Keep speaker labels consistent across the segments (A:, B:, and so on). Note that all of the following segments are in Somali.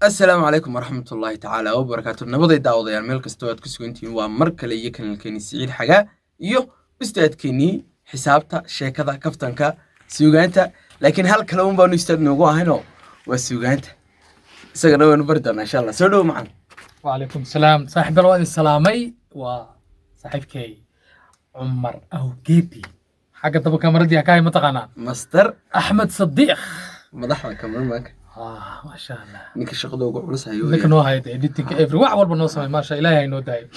A: السلام عليكم ورحمة الله تعالى وبركاته نبضي داوديال meel kasta oo aad ku sugantihiin waa mar kale iyo kanalkeeni Siciid Xagaa iyo ustaadkeeni xisaabta sheekada kaftanka suugaanta laakiin hal kale un baan ustaad noogu ahayno waa suugaanta isagana waan bari doonaa insha Allah soo dhaw macaan
B: وعليكم السلام صاحب الوادي السلامي وصاحبكي عمر أو جيبي حاجة طب كاميرا كاي متقنا
A: مستر
B: أحمد صديق
A: madaxda kamar maaka
B: ما شاء الله
A: ninka shaqada ugu culus hayo
B: لكن هو هاي إديتك إفري وعول بالنص ما شاء الله إنه داي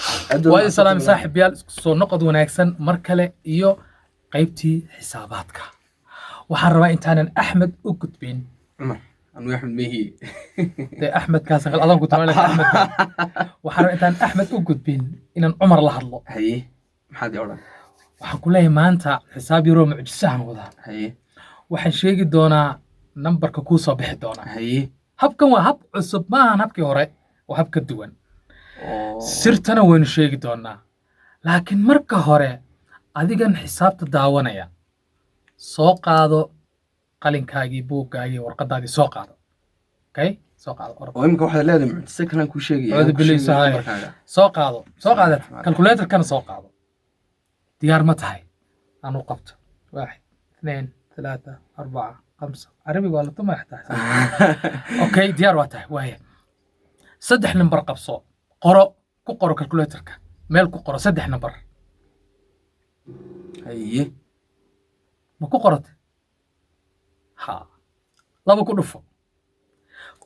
B: وادي السلام صاحب يال سو نقد وناكسن مركلة إيو قيبتي حساباتك وحروا إنتان أحمد وكتبين
A: عمر أنا أحمد مهي
B: أحمد كاسن الله كنت مالك أحمد وحروا إنتان أحمد وكتبين إن عمر الله الله
A: هي محد يورا
B: waxaan ku leeyahay maanta xisaab yaro mucjisahan wadaa
A: haye
B: waxaan sheegi doonaa numberka ku soo bixi doona
A: haye
B: habkan waa hab cusub maahan habkii hore waa hab ka duwan sirtana waynu sheegi doonaa laakiin marka hore adigan xisaabta daawanaya soo qaado qalinkaagii buuggaagii warqadaadii soo qaado okay soo qaado
A: oo imka waxa leedahay mucjisa kalan ku sheegay
B: soo qaado calculator-kana soo qaado ديار متى أنا قبض 1 2 3 4 5 عربي ولا ما يحتاج أوكي ديار واتاه وهي صدح نمبر قبصو قرأ كالكوليترك ميل قرأ صدح نمبر
A: هي
B: ما قرأت ها لا بكدفو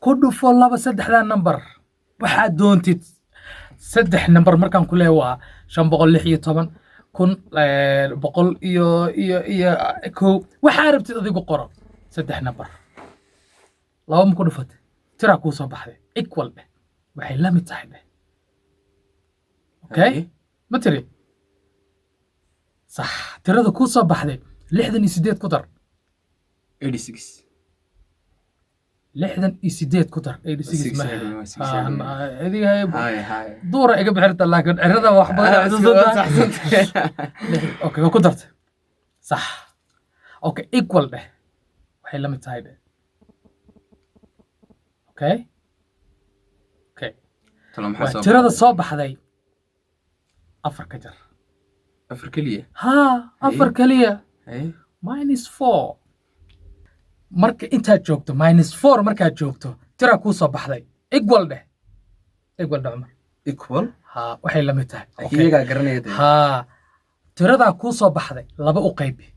B: كدفو لا بصدح ذا نمبر واحد دونتي صدح نمبر مركان كله هو شن بقول لحية طبعا كن بقول iyo كو waxa rabtid adigu qoro 3 number laba ma ku dhufatay tira ku soo baxday equal eh waxay la mid tahay okay ma tiri صح tirada ku soo baxday 68 ku dar
A: 86
B: 68 ku dar 86 ma adiga hay doora iga bixirta laakiin cirada wax badan اوكي ku dartay صح اوكي equal ده waxay la mid tahay okay okay
A: تمام حساب
B: tirada soo baxday afar ka jar
A: afar kaliya
B: afar kaliya
A: ay
B: -4 marka intaad joogto -4 markaad joogto tira ku soo baxday equal ده Umar
A: equal
B: waxay la mid tahay
A: iyaga garanayay
B: tirada ku soo baxday laba u qaybi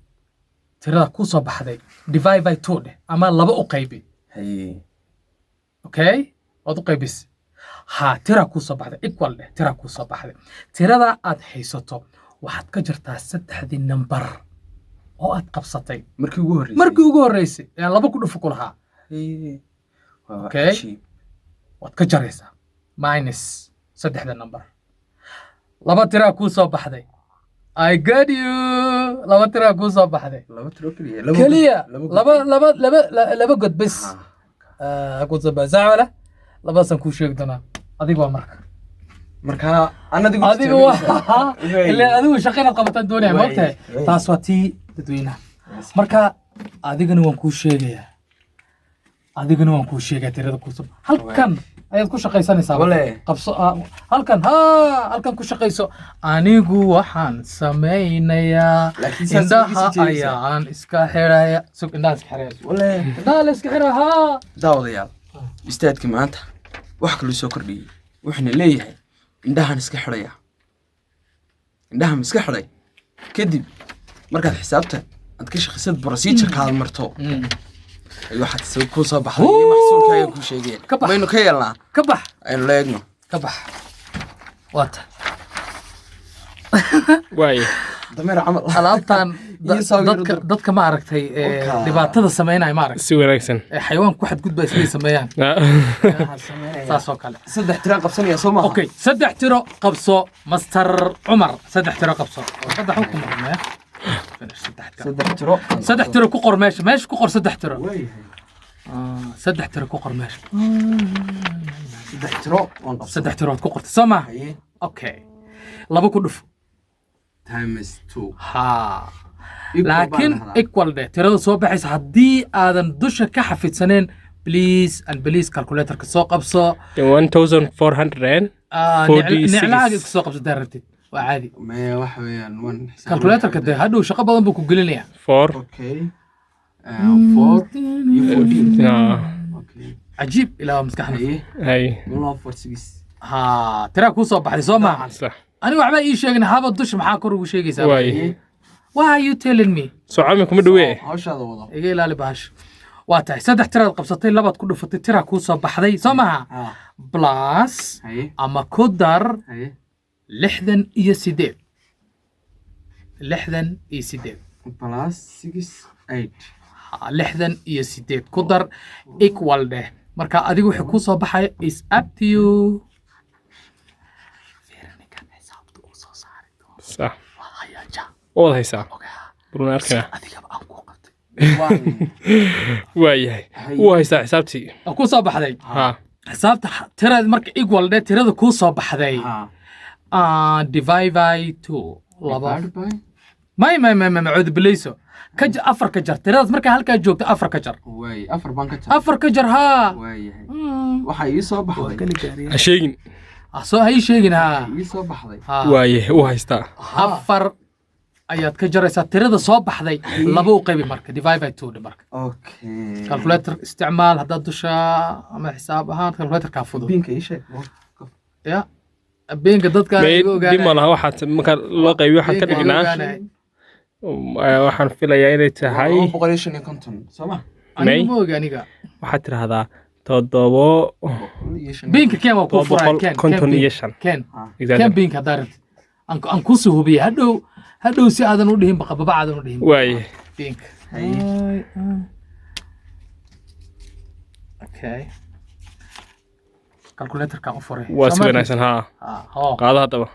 B: tirada ku soo baxday divide by 2 ama laba u qaybi
A: hay
B: okay wad u qaybis tira ku soo baxday equal tira ku soo baxday tirada aad haysato waxaad ka jirtaa saddexdii number oo aad qabsatay markii ugu horeysay ee laba ku dhufo ku lahaa okay wad ka jaraysaa minus saddexda number laba tira ku soo baxday I got you laba tira ku soo baxday
A: laba tiro
B: kaliya laba god bas ku soo baxay laba san ku sheeg doona adiga marka adigu ilaa adigu shaqada qabatan doonaya ma ogtahay taas waa tii dadweynaha marka adigana waan ku sheegaa tirada ku soo halkan ayaad ku shaqaysanaysaa qabso halkan ku shaqayso anigu waxaan sameynayaa indhaha ayaan iska xiraya sug indhaha iska xiraya indhaha la iska xiraya
A: daawadayaal istaadkii maanta wax kale soo kordhiyay wuxuuna leeyahay indhahan iska xiraya indhaha iska xiray kadib markaad xisaabta aad ka shaqaysad procedure-ka aad marto أي واحد سوي كوسة بحرية محصول كاي كل شيء بينه كيلا
B: كبح
A: إنه لا يجمع
B: كبح وات
C: واي
A: ضمير عمل
B: الأبطان ضدك ما عرفتي دبعتها سمينا ما عرفت
C: سوي رأيسن
B: حيوان واحد قد بس ليه سميان ساسو كله
A: سد احتراق قبصني يا سوما
B: أوكي سد احتراق قبصو مستر عمر سد احتراق قبصو هذا حكم ما سد احتراق كقر ماشي كقر سد احتراق سد احتراق كقر ماشي سد احتراق كقر سما أوكي لابو كدف
A: times 2
B: laakiin equal de tirada soo baxaysa haddii aadan dusha ka xafidsaneen بليز البليز كالكوليتر كسوق أبصو
C: 1400
B: نعلاق كسوق أبصو دارتي وعادي
A: ما waxa weeyaan one xisaab
B: كالكوليتر كده هادو شقة بدن بكو قليليا
C: 4
A: okay 4 iyo 14 okay
B: عجيب إلى مسكحنا
A: haye
C: هاي
A: 146
B: ها ترى كوسو بحري سوما
C: صح
B: أنا وعبا إيه شيء هذا الدش محاكر وشيء يسوي
C: واي
B: why are you telling me
C: سعامي كم دوي
A: hawshaada wado
B: إيه لا لباش واتاي صدق ترى القبصتين لبض كله فتي ترى كوسو بحري سوما بلاس
A: haye
B: أما كودر
A: haye
B: لحدن إيه سيديد لحدن إيه سيديد
A: plus 6 8
B: لحدن إيه سيديد كودر equal ده مركا أديكو حكوسو بحري is up to you فيرني كان حسابته وصو صاري
C: صح
B: وهيا جا
C: والله هيسا
B: أوكي
C: برون أركنا
B: أديك أنكو قبتي
C: واي هو هيسا حسابتي
B: كوسو بحري
C: ها
B: حسابته ترى marka equal ده ترى ku soo baxday divide by 2 laba ما عود بليسو كج afar ka jar tirada marka halka joogto afar ka jar
A: way afar baan ka jar
B: afar ka jar ha
A: waayahay waxa ii soo baxday
C: هشيجن
B: soo hay sheegin ha
A: ii soo baxday
C: واي هو هيستا
B: afar ayaad ka jaraysaa tirada soo baxday laba u qaybi marka divide by 2 marka
A: okay
B: calculator isticmaal hadda dusha ama xisaab ahaan calculator ka fudo
A: binka ii sheeg
B: ya beenka dadka
C: دي ما لها واحد مكان لو قيبي واحد كدغنا waxaan filayaa inay tahay
A: 150 soma
B: aniga ma oga aniga
C: waxaad tirahdaa 7
B: بينك كم أكون فراي كان بينك دارت أنكو سهوبي هادو سي هذا نودهم بقى ببعض نودهم
C: واي
B: بينك اوكي كالكوليتر كان فري
C: واسبنايسن ها قاعد هذا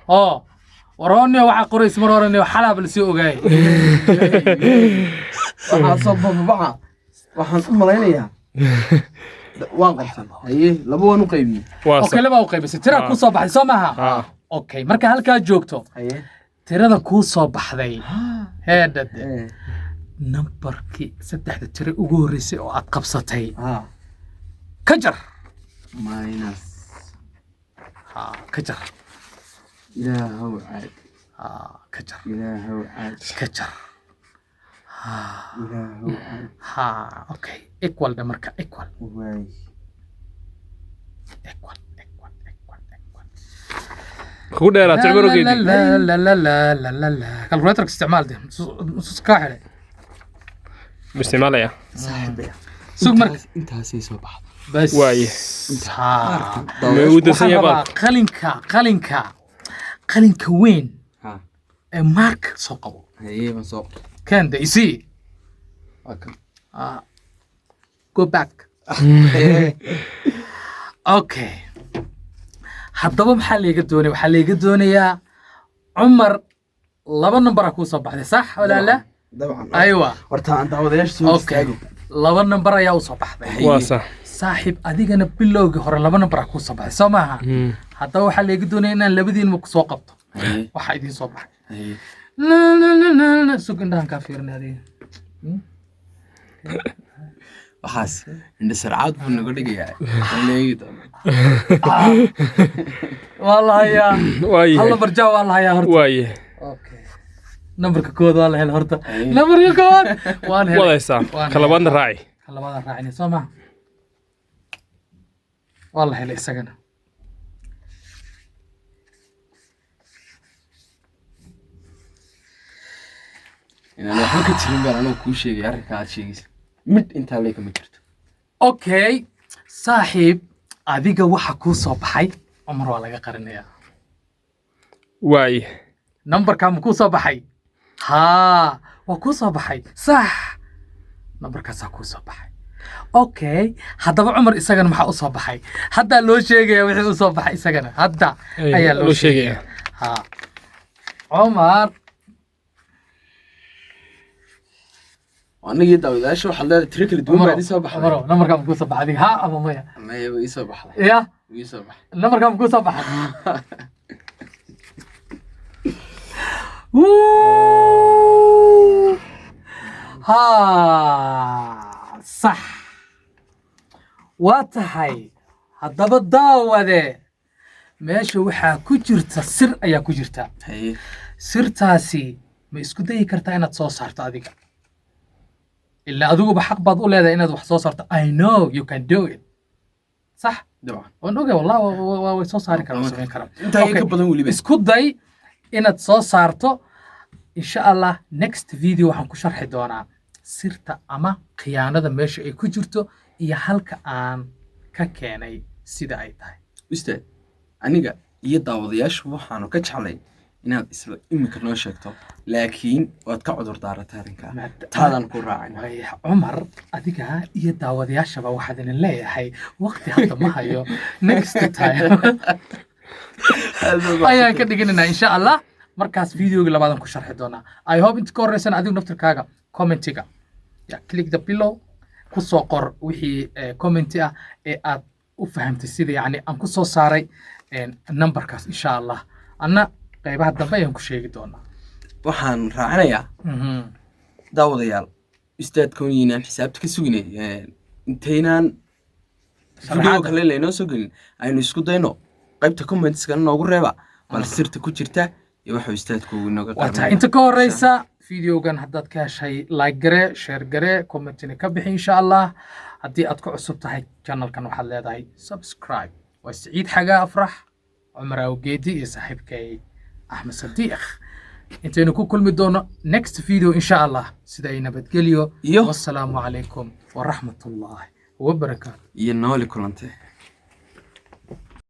B: وروني وحا قريس مرورني وحلاب لسي اوغاي
A: waxaa soo babaca waxaan u malaynayaa waan qabsan haye laba waan u qaybiyay
B: اوكي لما وقيبس ترى كو soo baxday soo maaha اوكي marka halka joogto
A: haye
B: tirada ku soo baxday heedad numberkii saddexda tiro ugu horeysay oo aad qabsatay ka jar
A: minus
B: ka jar
A: ilaahow caad
B: ka jar
A: ilaahow caad
B: ka jar
A: ilaahow caad
B: okay equal da marka equal
A: way
B: equal
C: كل ده تعتبره
B: لا لا لا لا لا لا لا لا كالكوليتر استعمال ده نص كاحله
C: باستعمال يا
A: صاحبي
B: سوق مركز
A: intaasay soo baxday
B: بس
C: واي
B: ودسن يبا قلنك وين مارك سوقو
A: haye ban soo
B: كان ده يسي go back اوكي haddaba maxaa leega doonay waxaa leega doonayaa cumar laba number ku soo baxday sax wala la
A: dabcan
B: aywa
A: horta aan daawadayaasha soo istaago
B: laba number ayaa u soo baxday
C: waa sax
B: saaxiib adigana bilowgii hore laba number ku soo baxday soo maaha haddaba waxaa leega doonayaa inaan labadiinba ku soo qabto waxa idin soo baxay la sug indhahan kaa fiirinay adiga
A: waxaas indha sarcaad buu naga dhigayaa leeydo
B: والله يا
C: واي
B: هلا برجع والله يا هرت
C: واي
B: اوكي نمبرك كود والله هلا هرت نمبرك كود وانا
C: والله صح كلبان راعي
B: كلبان راعي سامع والله هلا سجن
A: inaan waxba ka jirin baan anoo kuu sheegay arrinka aad sheegaysa mid intaa leeka ma jirto
B: اوكي صاحب adiga waxa ku soo baxay umar waa laga qarinayaa
C: واي
B: numberka ma ku soo baxay ha waa ku soo baxay sax numberkaas ku soo baxay okay haddaba umar isagana maxaa u soo baxay hadda loo sheegaya wixii u soo baxay isagana hadda ayaa loo sheegaya ha umar
A: anigii daawadayaasha waxaad leedahay tiro kala duwan baa ii soo baxday
B: numberka ma ku soo baxay ha ama maya
A: maya ii soo baxday
B: ya
A: ii soo baxday
B: numberka ma ku soo baxay ها صح waa tahay haddaba daawade meesha waxaa ku jirta sir ayaa ku jirta
A: haye
B: sirtaasi ma isku dayi kartaa inaad soo saarto adiga ilaa adiguba xaq baad u leedahay inaad wax soo saarto I know you can do it صح
A: dabcan
B: waan ogahay wallahi way soo saari karaan
A: Waa
B: samayn karaan
A: intaa
B: Okay.
A: ka badan weliba
B: isku day inaad soo saarto insha allah next video waxaan ku sharxi doonaa sirta ama khiyaanada meesha ay ku jirto iyo halka aan ka keenay sida ay tahay
A: ustaad aniga iyo daawadayaashu waxaanu ka jeclay inaad isla imika noo sheegto laakiin waad ka cudur daarata arrinkaa taadaan ku raacayna
B: way cumar adiga iyo daawadayaashaba waxaad idin leeyahay waqti hadda ma hayo next time ayaan ka dhiganaynaa insha allah markaas videoga labaadan ku sharxi doonaa I hope inta ka horreysana adigu naftirkaaga commentiga ya click the below ku soo qor wixii commenti ah ee aad u fahamtay sida yacni aan ku soo saaray numberkaas insha allah anna qaybaha dambe ayaan ku sheegi doonaa
A: waxaan raacinayaa daawadayaal ustaadkooniinaan xisaabta ka suginay intaynaan video kale laynoo soo gelin aynu isku dayno qaybta commentskana noogu reeba bal sirta ku jirta iyo waxa ustaadku inooga
B: wata inta ka horeysa videogan haddaad ka heshay like gare share gare commentina ka bixi insha allah haddii aad ku cusub tahay channelkan waxaad leedahay subscribe waa Saciid Xagaa Afrax Cumar Awgeedi iyo saaxiibkay Axmed Sadiiq intaynu ku kulmi doono next video insha allah sida ay nabadgelyo
A: Iyo.
B: wassalaamu calaykum waraxmatullaahi wabarakaatu
A: iyo nooli kulantee